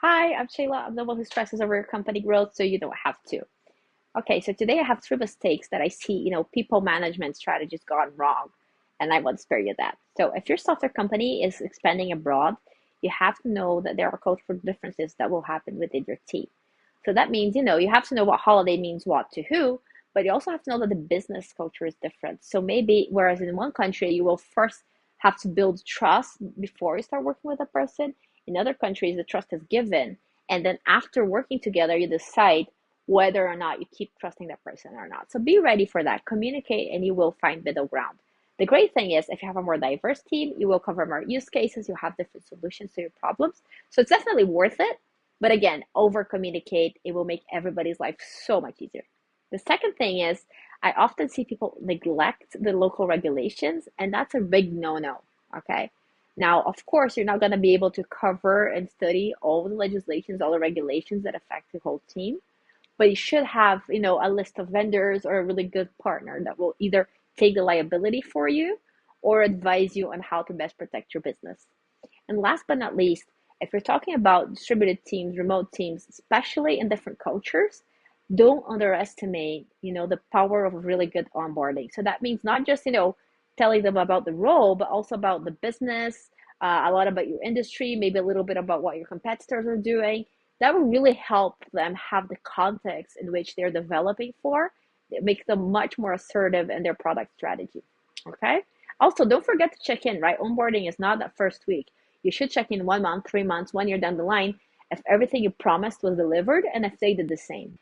Hi, I'm Shayla. I'm the one who stresses over your company growth, so you don't have to. Okay, so today I have three mistakes that I see, people management strategies gone wrong, and I want to spare you that. So if your software company is expanding abroad, you have to know that there are cultural differences that will happen within your team. So that means, you have to know what holiday means what to who, but you also have to know that the business culture is different. So maybe, whereas in one country, you will first have to build trust before you start working with a person. In other countries, the trust is given. And then after working together, you decide whether or not you keep trusting that person or not. So be ready for that. Communicate and you will find middle ground. The great thing is if you have a more diverse team, you will cover more use cases, you'll have different solutions to your problems. So it's definitely worth it. But again, over communicate, it will make everybody's life so much easier. The second thing is I often see people neglect the local regulations, and that's a big no-no. Okay. Now, of course, you're not going to be able to cover and study all the legislations, all the regulations that affect the whole team, but you should have, a list of vendors or a really good partner that will either take the liability for you or advise you on how to best protect your business. And last but not least, if you're talking about distributed teams, remote teams, especially in different cultures, don't underestimate, the power of really good onboarding. So that means not just, telling them about the role, but also about the business, a lot about your industry, maybe a little bit about what your competitors are doing. That will really help them have the context in which they're developing for. It makes them much more assertive in their product strategy. Okay. Also, don't forget to check in, right? Onboarding is not that first week. You should check in 1 month, 3 months, 1 year down the line if everything you promised was delivered and if they did the same.